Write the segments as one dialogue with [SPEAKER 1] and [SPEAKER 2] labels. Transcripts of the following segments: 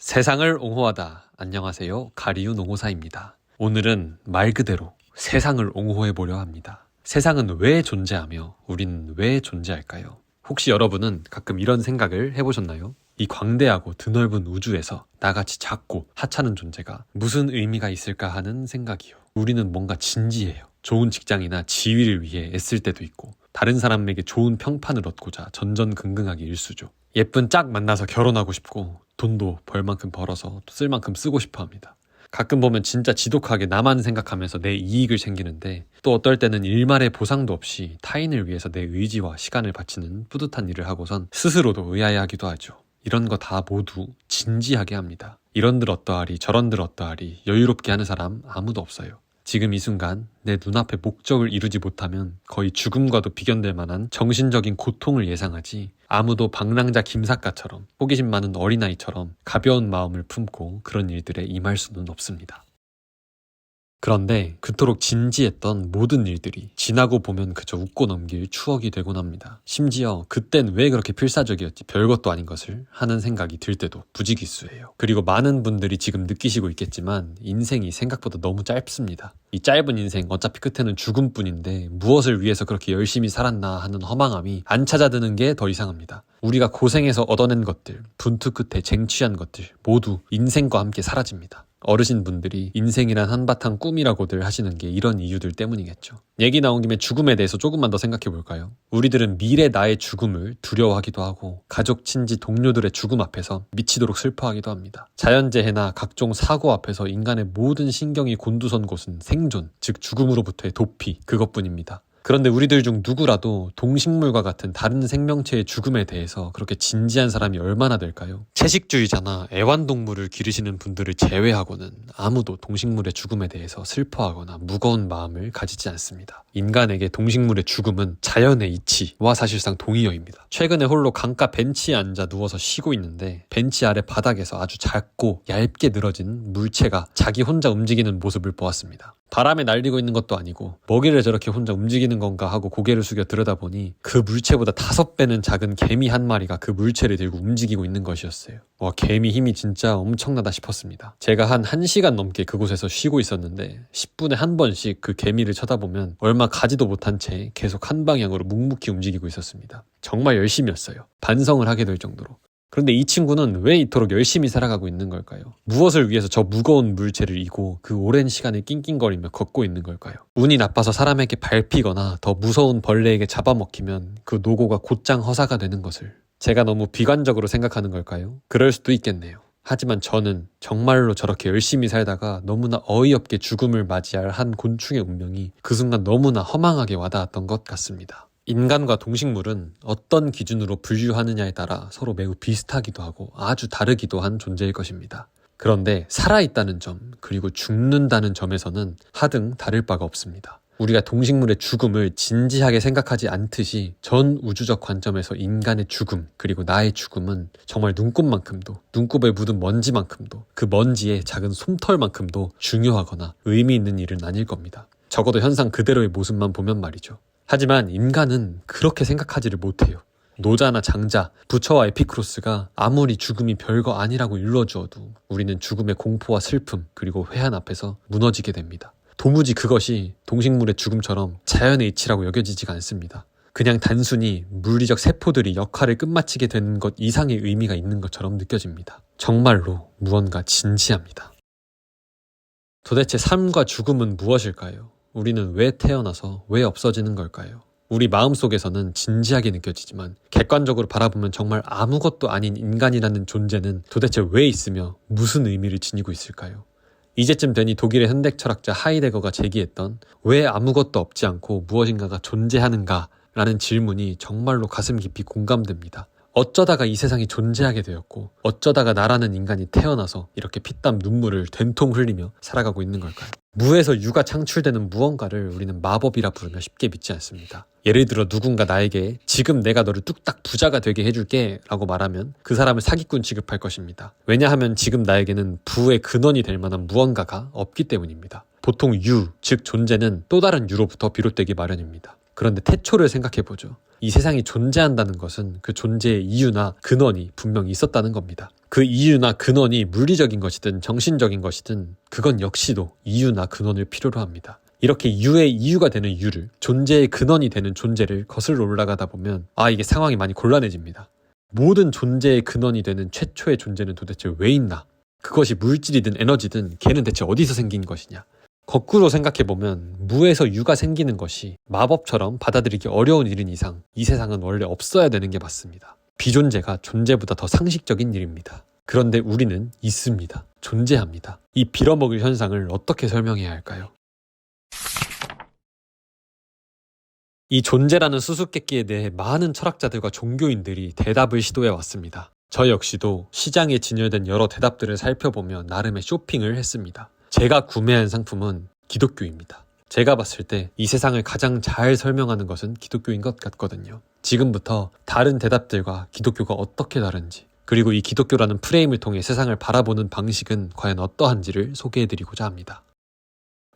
[SPEAKER 1] 세상을 옹호하다. 안녕하세요. 가리우 농호사입니다. 오늘은 말 그대로 세상을 옹호해 보려 합니다. 세상은 왜 존재하며 우리는 왜 존재할까요? 혹시 여러분은 가끔 이런 생각을 해보셨나요? 이 광대하고 드넓은 우주에서 나같이 작고 하찮은 존재가 무슨 의미가 있을까 하는 생각이요. 우리는 뭔가 진지해요. 좋은 직장이나 지위를 위해 애쓸 때도 있고 다른 사람에게 좋은 평판을 얻고자 전전긍긍하기 일쑤죠. 예쁜 짝 만나서 결혼하고 싶고 돈도 벌 만큼 벌어서 쓸 만큼 쓰고 싶어 합니다. 가끔 보면 진짜 지독하게 나만 생각하면서 내 이익을 챙기는데 또 어떨 때는 일말의 보상도 없이 타인을 위해서 내 의지와 시간을 바치는 뿌듯한 일을 하고선 스스로도 의아해하기도 하죠. 이런 거 다 모두 진지하게 합니다. 이런들 어떠하리 저런들 어떠하리 여유롭게 하는 사람 아무도 없어요. 지금 이 순간 내 눈앞에 목적을 이루지 못하면 거의 죽음과도 비견될 만한 정신적인 고통을 예상하지 아무도 방랑자 김삿갓처럼 호기심 많은 어린아이처럼 가벼운 마음을 품고 그런 일들에 임할 수는 없습니다. 그런데 그토록 진지했던 모든 일들이 지나고 보면 그저 웃고 넘길 추억이 되곤 합니다. 심지어 그땐 왜 그렇게 필사적이었지 별것도 아닌 것을 하는 생각이 들 때도 부지기수예요. 그리고 많은 분들이 지금 느끼시고 있겠지만 인생이 생각보다 너무 짧습니다. 이 짧은 인생 어차피 끝에는 죽음뿐인데 무엇을 위해서 그렇게 열심히 살았나 하는 허망함이 안 찾아드는 게 더 이상합니다. 우리가 고생해서 얻어낸 것들, 분투 끝에 쟁취한 것들 모두 인생과 함께 사라집니다. 어르신분들이 인생이란 한바탕 꿈이라고들 하시는 게 이런 이유들 때문이겠죠. 얘기 나온 김에 죽음에 대해서 조금만 더 생각해 볼까요? 우리들은 미래 나의 죽음을 두려워하기도 하고 가족, 친지, 동료들의 죽음 앞에서 미치도록 슬퍼하기도 합니다. 자연재해나 각종 사고 앞에서 인간의 모든 신경이 곤두선 곳은 생존, 즉 죽음으로부터의 도피, 그것뿐입니다. 그런데 우리들 중 누구라도 동식물과 같은 다른 생명체의 죽음에 대해서 그렇게 진지한 사람이 얼마나 될까요? 채식주의자나 애완동물을 기르시는 분들을 제외하고는 아무도 동식물의 죽음에 대해서 슬퍼하거나 무거운 마음을 가지지 않습니다. 인간에게 동식물의 죽음은 자연의 이치와 사실상 동의어입니다. 최근에 홀로 강가 벤치에 앉아 누워서 쉬고 있는데 벤치 아래 바닥에서 아주 작고 얇게 늘어진 물체가 자기 혼자 움직이는 모습을 보았습니다. 바람에 날리고 있는 것도 아니고 먹이를 저렇게 혼자 움직이는 건가 하고 고개를 숙여 들여다보니 그 물체보다 5배는 작은 개미 한 마리가 그 물체를 들고 움직이고 있는 것이었어요. 와, 개미 힘이 진짜 엄청나다 싶었습니다. 제가 한 1시간 넘게 그곳에서 쉬고 있었는데 10분에 한 번씩 그 개미를 쳐다보면 얼마 가지도 못한 채 계속 한 방향으로 묵묵히 움직이고 있었습니다. 정말 열심히였어요. 반성을 하게 될 정도로. 그런데 이 친구는 왜 이토록 열심히 살아가고 있는 걸까요? 무엇을 위해서 저 무거운 물체를 이고 그 오랜 시간을 낑낑거리며 걷고 있는 걸까요? 운이 나빠서 사람에게 밟히거나 더 무서운 벌레에게 잡아먹히면 그 노고가 곧장 허사가 되는 것을 제가 너무 비관적으로 생각하는 걸까요? 그럴 수도 있겠네요. 하지만 저는 정말로 저렇게 열심히 살다가 너무나 어이없게 죽음을 맞이할 한 곤충의 운명이 그 순간 너무나 허망하게 와닿았던 것 같습니다. 인간과 동식물은 어떤 기준으로 분류하느냐에 따라 서로 매우 비슷하기도 하고 아주 다르기도 한 존재일 것입니다. 그런데 살아있다는 점, 그리고 죽는다는 점에서는 하등 다를 바가 없습니다. 우리가 동식물의 죽음을 진지하게 생각하지 않듯이 전 우주적 관점에서 인간의 죽음, 그리고 나의 죽음은 정말 눈곱만큼도, 눈곱에 묻은 먼지만큼도, 그 먼지의 작은 솜털만큼도 중요하거나 의미 있는 일은 아닐 겁니다. 적어도 현상 그대로의 모습만 보면 말이죠. 하지만 인간은 그렇게 생각하지를 못해요. 노자나 장자, 부처와 에피크로스가 아무리 죽음이 별거 아니라고 일러주어도 우리는 죽음의 공포와 슬픔 그리고 회한 앞에서 무너지게 됩니다. 도무지 그것이 동식물의 죽음처럼 자연의 이치라고 여겨지지가 않습니다. 그냥 단순히 물리적 세포들이 역할을 끝마치게 되는 것 이상의 의미가 있는 것처럼 느껴집니다. 정말로 무언가 진지합니다. 도대체 삶과 죽음은 무엇일까요? 우리는 왜 태어나서 왜 없어지는 걸까요? 우리 마음속에서는 진지하게 느껴지지만 객관적으로 바라보면 정말 아무것도 아닌 인간이라는 존재는 도대체 왜 있으며 무슨 의미를 지니고 있을까요? 이제쯤 되니 독일의 현대 철학자 하이데거가 제기했던 왜 아무것도 없지 않고 무엇인가가 존재하는가 라는 질문이 정말로 가슴 깊이 공감됩니다. 어쩌다가 이 세상이 존재하게 되었고 어쩌다가 나라는 인간이 태어나서 이렇게 피땀 눈물을 된통 흘리며 살아가고 있는 걸까요? 무에서 유가 창출되는 무언가를 우리는 마법이라 부르며 쉽게 믿지 않습니다. 예를 들어 누군가 나에게 지금 내가 너를 뚝딱 부자가 되게 해줄게 라고 말하면 그 사람을 사기꾼 취급할 것입니다. 왜냐하면 지금 나에게는 부의 근원이 될 만한 무언가가 없기 때문입니다. 보통 유, 즉 존재는 또 다른 유로부터 비롯되기 마련입니다. 그런데 태초를 생각해보죠. 이 세상이 존재한다는 것은 그 존재의 이유나 근원이 분명히 있었다는 겁니다. 그 이유나 근원이 물리적인 것이든 정신적인 것이든 그건 역시도 이유나 근원을 필요로 합니다. 이렇게 유의 이유가 되는 유를, 존재의 근원이 되는 존재를 거슬러 올라가다 보면 이게 상황이 많이 곤란해집니다. 모든 존재의 근원이 되는 최초의 존재는 도대체 왜 있나? 그것이 물질이든 에너지든 걔는 대체 어디서 생긴 것이냐? 거꾸로 생각해보면 무에서 유가 생기는 것이 마법처럼 받아들이기 어려운 일인 이상 이 세상은 원래 없어야 되는 게 맞습니다. 비존재가 존재보다 더 상식적인 일입니다. 그런데 우리는 있습니다. 존재합니다. 이 빌어먹을 현상을 어떻게 설명해야 할까요? 이 존재라는 수수께끼에 대해 많은 철학자들과 종교인들이 대답을 시도해 왔습니다. 저 역시도 시장에 진열된 여러 대답들을 살펴보며 나름의 쇼핑을 했습니다. 제가 구매한 상품은 기독교입니다. 제가 봤을 때 이 세상을 가장 잘 설명하는 것은 기독교인 것 같거든요. 지금부터 다른 대답들과 기독교가 어떻게 다른지, 그리고 이 기독교라는 프레임을 통해 세상을 바라보는 방식은 과연 어떠한지를 소개해드리고자 합니다.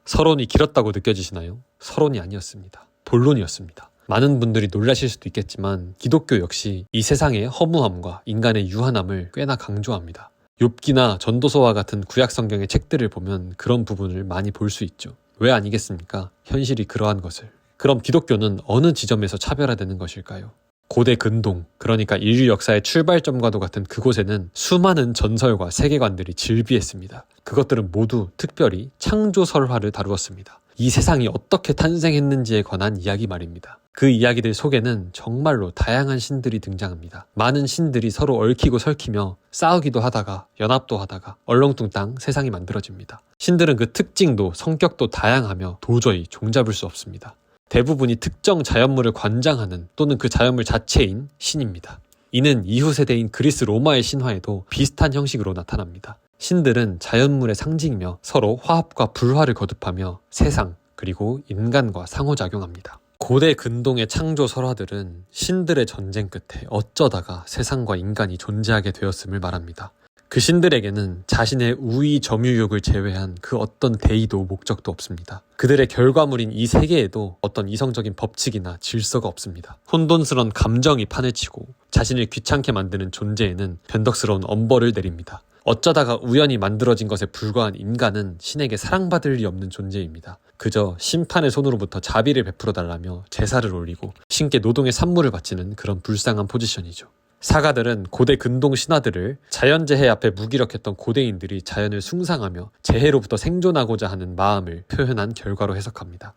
[SPEAKER 1] 서론이 길었다고 느껴지시나요? 서론이 아니었습니다. 본론이었습니다. 많은 분들이 놀라실 수도 있겠지만 기독교 역시 이 세상의 허무함과 인간의 유한함을 꽤나 강조합니다. 욥기나 전도서와 같은 구약 성경의 책들을 보면 그런 부분을 많이 볼 수 있죠. 왜 아니겠습니까? 현실이 그러한 것을. 그럼 기독교는 어느 지점에서 차별화되는 것일까요? 고대 근동, 그러니까 인류 역사의 출발점과도 같은 그곳에는 수많은 전설과 세계관들이 즐비했습니다. 그것들은 모두 특별히 창조 설화를 다루었습니다. 이 세상이 어떻게 탄생했는지에 관한 이야기 말입니다. 그 이야기들 속에는 정말로 다양한 신들이 등장합니다. 많은 신들이 서로 얽히고 설키며 싸우기도 하다가 연합도 하다가 얼렁뚱땅 세상이 만들어집니다. 신들은 그 특징도 성격도 다양하며 도저히 종잡을 수 없습니다. 대부분이 특정 자연물을 관장하는 또는 그 자연물 자체인 신입니다. 이는 이후 세대인 그리스 로마의 신화에도 비슷한 형식으로 나타납니다. 신들은 자연물의 상징이며 서로 화합과 불화를 거듭하며 세상 그리고 인간과 상호작용합니다. 고대 근동의 창조 설화들은 신들의 전쟁 끝에 어쩌다가 세상과 인간이 존재하게 되었음을 말합니다. 그 신들에게는 자신의 우위 점유욕을 제외한 그 어떤 대의도 목적도 없습니다. 그들의 결과물인 이 세계에도 어떤 이성적인 법칙이나 질서가 없습니다. 혼돈스러운 감정이 판을 치고 자신을 귀찮게 만드는 존재에는 변덕스러운 엄벌을 내립니다. 어쩌다가 우연히 만들어진 것에 불과한 인간은 신에게 사랑받을 리 없는 존재입니다. 그저 심판의 손으로부터 자비를 베풀어 달라며 제사를 올리고 신께 노동의 산물을 바치는 그런 불쌍한 포지션이죠. 사가들은 고대 근동 신화들을 자연재해 앞에 무기력했던 고대인들이 자연을 숭상하며 재해로부터 생존하고자 하는 마음을 표현한 결과로 해석합니다.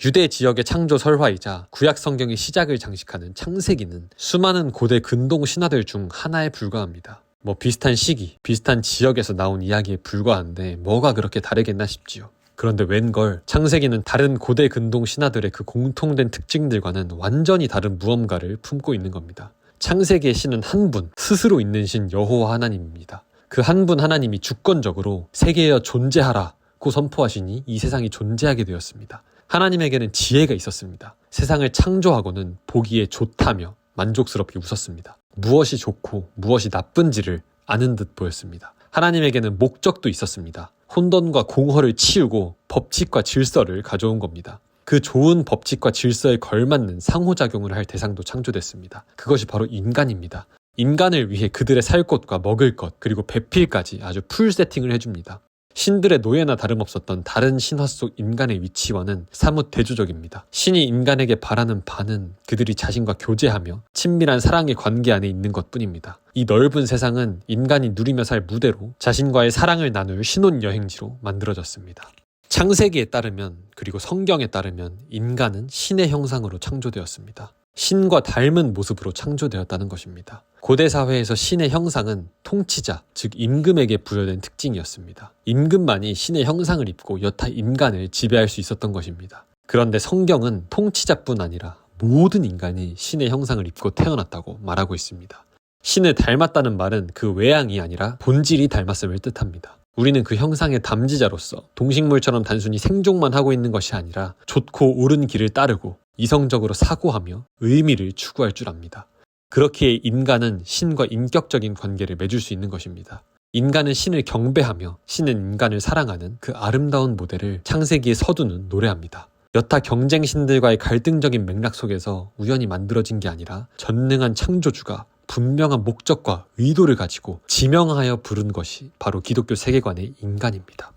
[SPEAKER 1] 유대 지역의 창조 설화이자 구약 성경의 시작을 장식하는 창세기는 수많은 고대 근동 신화들 중 하나에 불과합니다. 비슷한 시기, 비슷한 지역에서 나온 이야기에 불과한데 뭐가 그렇게 다르겠나 싶지요. 그런데 웬걸 창세기는 다른 고대 근동 신화들의 그 공통된 특징들과는 완전히 다른 무언가를 품고 있는 겁니다. 창세기의 신은 한 분, 스스로 있는 신 여호와 하나님입니다. 그 한 분 하나님이 주권적으로 세계여 존재하라고 선포하시니 이 세상이 존재하게 되었습니다. 하나님에게는 지혜가 있었습니다. 세상을 창조하고는 보기에 좋다며 만족스럽게 웃었습니다. 무엇이 좋고 무엇이 나쁜지를 아는 듯 보였습니다. 하나님에게는 목적도 있었습니다. 혼돈과 공허를 치우고 법칙과 질서를 가져온 겁니다. 그 좋은 법칙과 질서에 걸맞는 상호작용을 할 대상도 창조됐습니다. 그것이 바로 인간입니다. 인간을 위해 그들의 살 곳과 먹을 것 그리고 배필까지 아주 풀 세팅을 해줍니다. 신들의 노예나 다름없었던 다른 신화 속 인간의 위치와는 사뭇 대조적입니다. 신이 인간에게 바라는 바는 그들이 자신과 교제하며 친밀한 사랑의 관계 안에 있는 것뿐입니다. 이 넓은 세상은 인간이 누리며 살 무대로 자신과의 사랑을 나눌 신혼여행지로 만들어졌습니다. 창세기에 따르면 그리고 성경에 따르면 인간은 신의 형상으로 창조되었습니다. 신과 닮은 모습으로 창조되었다는 것입니다. 고대 사회에서 신의 형상은 통치자, 즉 임금에게 부여된 특징이었습니다. 임금만이 신의 형상을 입고 여타 인간을 지배할 수 있었던 것입니다. 그런데 성경은 통치자뿐 아니라 모든 인간이 신의 형상을 입고 태어났다고 말하고 있습니다. 신을 닮았다는 말은 그 외양이 아니라 본질이 닮았음을 뜻합니다. 우리는 그 형상의 담지자로서 동식물처럼 단순히 생존만 하고 있는 것이 아니라 좋고 옳은 길을 따르고 이성적으로 사고하며 의미를 추구할 줄 압니다. 그렇기에 인간은 신과 인격적인 관계를 맺을 수 있는 것입니다. 인간은 신을 경배하며 신은 인간을 사랑하는 그 아름다운 모델을 창세기의 서두는 노래합니다. 여타 경쟁신들과의 갈등적인 맥락 속에서 우연히 만들어진 게 아니라 전능한 창조주가 분명한 목적과 의도를 가지고 지명하여 부른 것이 바로 기독교 세계관의 인간입니다.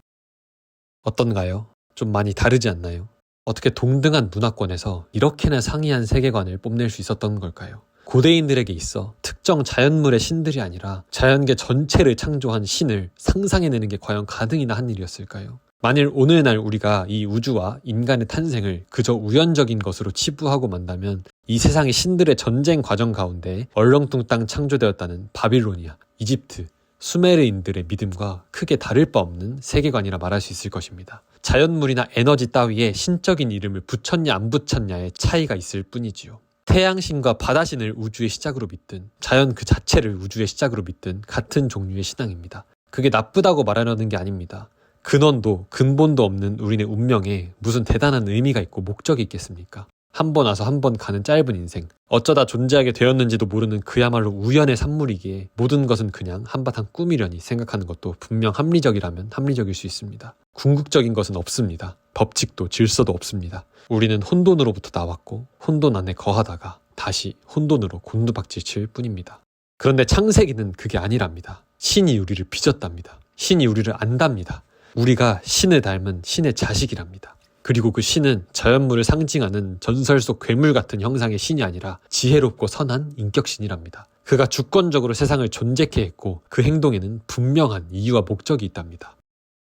[SPEAKER 1] 어떤가요? 좀 많이 다르지 않나요? 어떻게 동등한 문화권에서 이렇게나 상이한 세계관을 뽐낼 수 있었던 걸까요? 고대인들에게 있어 특정 자연물의 신들이 아니라 자연계 전체를 창조한 신을 상상해내는 게 과연 가능이나 한 일이었을까요? 만일 오늘날 우리가 이 우주와 인간의 탄생을 그저 우연적인 것으로 치부하고 만다면 이 세상의 신들의 전쟁 과정 가운데 얼렁뚱땅 창조되었다는 바빌로니아, 이집트, 수메르인들의 믿음과 크게 다를 바 없는 세계관이라 말할 수 있을 것입니다. 자연물이나 에너지 따위에 신적인 이름을 붙였냐 안 붙였냐의 차이가 있을 뿐이지요. 태양신과 바다신을 우주의 시작으로 믿든 자연 그 자체를 우주의 시작으로 믿든 같은 종류의 신앙입니다. 그게 나쁘다고 말하려는 게 아닙니다. 근원도 근본도 없는 우리네 운명에 무슨 대단한 의미가 있고 목적이 있겠습니까? 한 번 와서 한 번 가는 짧은 인생, 어쩌다 존재하게 되었는지도 모르는 그야말로 우연의 산물이기에 모든 것은 그냥 한바탕 꿈이려니 생각하는 것도 분명 합리적이라면 합리적일 수 있습니다. 궁극적인 것은 없습니다. 법칙도 질서도 없습니다. 우리는 혼돈으로부터 나왔고 혼돈 안에 거하다가 다시 혼돈으로 곤두박질 칠 뿐입니다. 그런데 창세기는 그게 아니랍니다. 신이 우리를 빚었답니다. 신이 우리를 안답니다. 우리가 신을 닮은 신의 자식이랍니다. 그리고 그 신은 자연물을 상징하는 전설 속 괴물 같은 형상의 신이 아니라 지혜롭고 선한 인격신이랍니다. 그가 주권적으로 세상을 존재케 했고 그 행동에는 분명한 이유와 목적이 있답니다.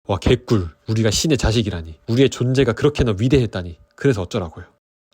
[SPEAKER 1] 와, 개꿀. 우리가 신의 자식이라니. 우리의 존재가 그렇게나 위대했다니. 그래서 어쩌라고요.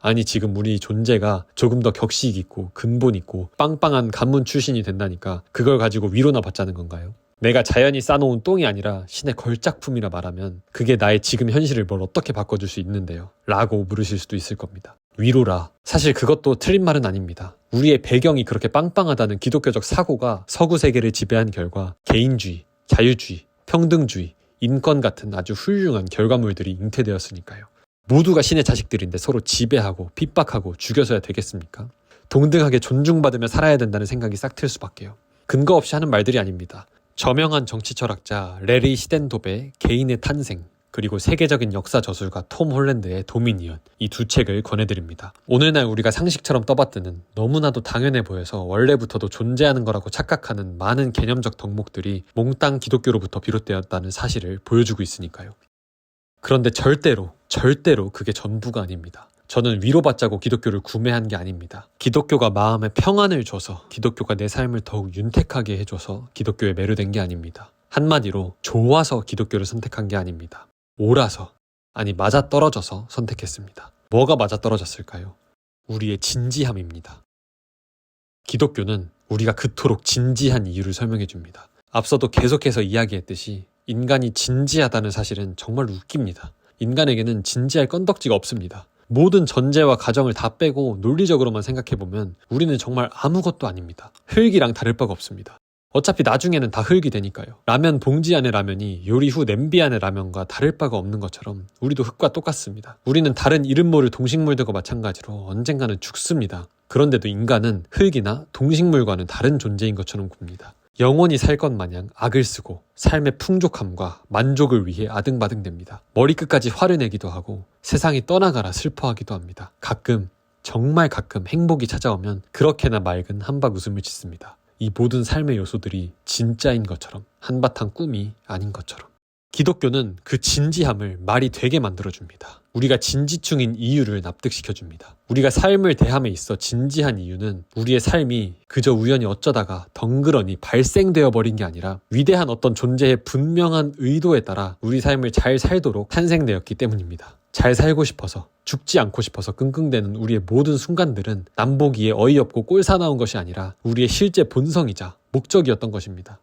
[SPEAKER 1] 아니, 지금 우리 존재가 조금 더 격식 있고 근본 있고 빵빵한 가문 출신이 된다니까 그걸 가지고 위로나 받자는 건가요? 내가 자연이 쌓아놓은 똥이 아니라 신의 걸작품이라 말하면 그게 나의 지금 현실을 뭘 어떻게 바꿔줄 수 있는데요? 라고 물으실 수도 있을 겁니다. 위로라. 사실 그것도 틀린 말은 아닙니다. 우리의 배경이 그렇게 빵빵하다는 기독교적 사고가 서구 세계를 지배한 결과 개인주의, 자유주의, 평등주의, 인권 같은 아주 훌륭한 결과물들이 잉태되었으니까요. 모두가 신의 자식들인데 서로 지배하고 핍박하고 죽여서야 되겠습니까? 동등하게 존중받으며 살아야 된다는 생각이 싹 틀 수밖에요. 근거 없이 하는 말들이 아닙니다. 저명한 정치 철학자 레리 시덴도베의 개인의 탄생, 그리고 세계적인 역사 저술가 톰 홀랜드의 도미니언, 이 두 책을 권해드립니다. 오늘날 우리가 상식처럼 떠받드는 너무나도 당연해 보여서 원래부터도 존재하는 거라고 착각하는 많은 개념적 덕목들이 몽땅 기독교로부터 비롯되었다는 사실을 보여주고 있으니까요. 그런데 절대로 그게 전부가 아닙니다. 저는 위로받자고 기독교를 구매한 게 아닙니다. 기독교가 마음에 평안을 줘서, 기독교가 내 삶을 더욱 윤택하게 해줘서 기독교에 매료된 게 아닙니다. 한마디로 좋아서 기독교를 선택한 게 아닙니다. 옳아서, 아니 맞아떨어져서 선택했습니다. 뭐가 맞아떨어졌을까요? 우리의 진지함입니다. 기독교는 우리가 그토록 진지한 이유를 설명해 줍니다. 앞서도 계속해서 이야기했듯이 인간이 진지하다는 사실은 정말 웃깁니다. 인간에게는 진지할 건덕지가 없습니다. 모든 전제와 가정을 다 빼고 논리적으로만 생각해보면 우리는 정말 아무것도 아닙니다. 흙이랑 다를 바가 없습니다. 어차피 나중에는 다 흙이 되니까요. 라면 봉지 안의 라면이 요리 후 냄비 안의 라면과 다를 바가 없는 것처럼 우리도 흙과 똑같습니다. 우리는 다른 이름 모를 동식물들과 마찬가지로 언젠가는 죽습니다. 그런데도 인간은 흙이나 동식물과는 다른 존재인 것처럼 굽니다. 영원히 살 것 마냥 악을 쓰고 삶의 풍족함과 만족을 위해 아등바등됩니다. 머리끝까지 화를 내기도 하고 세상이 떠나가라 슬퍼하기도 합니다. 가끔, 정말 가끔 행복이 찾아오면 그렇게나 맑은 한박 웃음을 짓습니다. 이 모든 삶의 요소들이 진짜인 것처럼, 한바탕 꿈이 아닌 것처럼. 기독교는 그 진지함을 말이 되게 만들어줍니다. 우리가 진지충인 이유를 납득시켜줍니다. 우리가 삶을 대함에 있어 진지한 이유는 우리의 삶이 그저 우연히 어쩌다가 덩그러니 발생되어 버린 게 아니라 위대한 어떤 존재의 분명한 의도에 따라 우리 삶을 잘 살도록 탄생되었기 때문입니다. 잘 살고 싶어서, 죽지 않고 싶어서 끙끙대는 우리의 모든 순간들은 남보기에 어이없고 꼴사나운 것이 아니라 우리의 실제 본성이자 목적이었던 것입니다.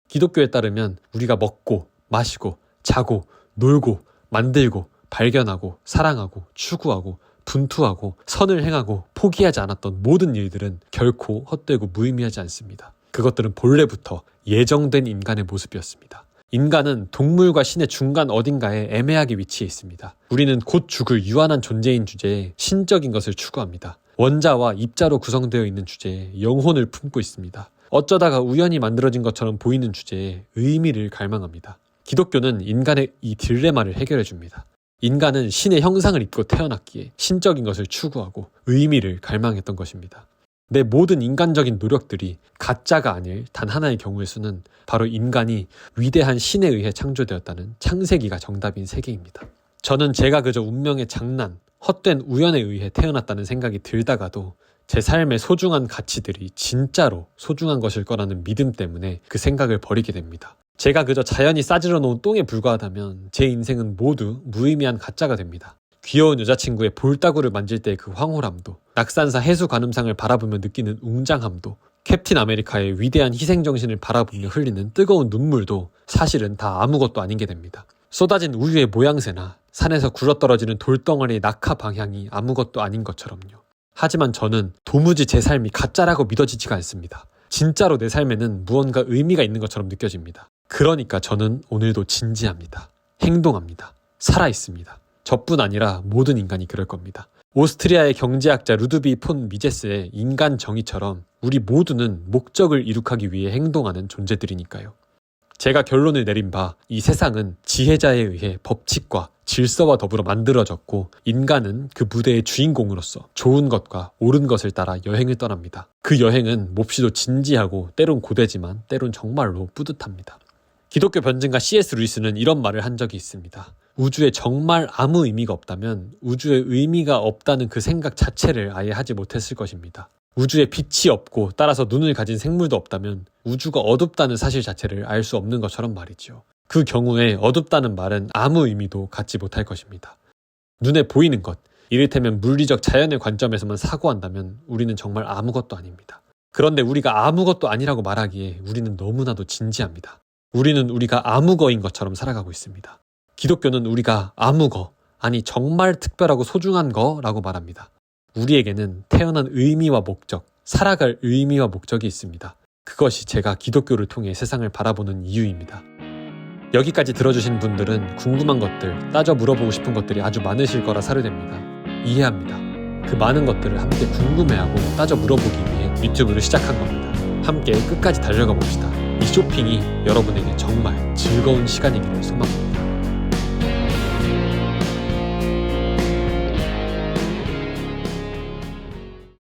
[SPEAKER 1] 기독교에 따르면 우리가 먹고 마시고 자고 놀고 만들고 발견하고 사랑하고 추구하고 분투하고 선을 행하고 포기하지 않았던 모든 일들은 결코 헛되고 무의미하지 않습니다. 그것들은 본래부터 예정된 인간의 모습이었습니다. 인간은 동물과 신의 중간 어딘가에 애매하게 위치해 있습니다. 우리는 곧 죽을 유한한 존재인 주제에 신적인 것을 추구합니다. 원자와 입자로 구성되어 있는 주제에 영혼을 품고 있습니다. 어쩌다가 우연히 만들어진 것처럼 보이는 주제에 의미를 갈망합니다. 기독교는 인간의 이 딜레마를 해결해 줍니다. 인간은 신의 형상을 입고 태어났기에 신적인 것을 추구하고 의미를 갈망했던 것입니다. 내 모든 인간적인 노력들이 가짜가 아닐 단 하나의 경우의 수는 바로 인간이 위대한 신에 의해 창조되었다는 창세기가 정답인 세계입니다. 저는 제가 그저 운명의 장난, 헛된 우연에 의해 태어났다는 생각이 들다가도 제 삶의 소중한 가치들이 진짜로 소중한 것일 거라는 믿음 때문에 그 생각을 버리게 됩니다. 제가 그저 자연이 싸질러 놓은 똥에 불과하다면 제 인생은 모두 무의미한 가짜가 됩니다. 귀여운 여자친구의 볼따구를 만질 때의 그 황홀함도, 낙산사 해수관음상을 바라보며 느끼는 웅장함도, 캡틴 아메리카의 위대한 희생정신을 바라보며 흘리는 뜨거운 눈물도 사실은 다 아무것도 아닌 게 됩니다. 쏟아진 우유의 모양새나 산에서 굴러떨어지는 돌덩어리의 낙하 방향이 아무것도 아닌 것처럼요. 하지만 저는 도무지 제 삶이 가짜라고 믿어지지가 않습니다. 진짜로 내 삶에는 무언가 의미가 있는 것처럼 느껴집니다. 그러니까 저는 오늘도 진지합니다. 행동합니다. 살아있습니다. 저뿐 아니라 모든 인간이 그럴 겁니다. 오스트리아의 경제학자 루드비 폰 미제스의 인간 정의처럼 우리 모두는 목적을 이룩하기 위해 행동하는 존재들이니까요. 제가 결론을 내린 바 이 세상은 지혜자에 의해 법칙과 질서와 더불어 만들어졌고 인간은 그 무대의 주인공으로서 좋은 것과 옳은 것을 따라 여행을 떠납니다. 그 여행은 몹시도 진지하고 때론 고되지만 때론 정말로 뿌듯합니다. 기독교 변증가 C.S. 루이스는 이런 말을 한 적이 있습니다. 우주에 정말 아무 의미가 없다면 우주에 의미가 없다는 그 생각 자체를 아예 하지 못했을 것입니다. 우주에 빛이 없고 따라서 눈을 가진 생물도 없다면 우주가 어둡다는 사실 자체를 알 수 없는 것처럼 말이죠. 그 경우에 어둡다는 말은 아무 의미도 갖지 못할 것입니다. 눈에 보이는 것, 이를테면 물리적 자연의 관점에서만 사고한다면 우리는 정말 아무것도 아닙니다. 그런데 우리가 아무것도 아니라고 말하기에 우리는 너무나도 진지합니다. 우리는 우리가 아무거인 것처럼 살아가고 있습니다. 기독교는 우리가 아무거, 아니 정말 특별하고 소중한 거라고 말합니다. 우리에게는 태어난 의미와 목적, 살아갈 의미와 목적이 있습니다. 그것이 제가 기독교를 통해 세상을 바라보는 이유입니다. 여기까지 들어주신 분들은 궁금한 것들, 따져 물어보고 싶은 것들이 아주 많으실 거라 사료됩니다. 이해합니다. 그 많은 것들을 함께 궁금해하고 따져 물어보기 위해 유튜브를 시작한 겁니다. 함께 끝까지 달려가 봅시다. 이 쇼핑이 여러분에게 정말 즐거운 시간이기를 소망합니다.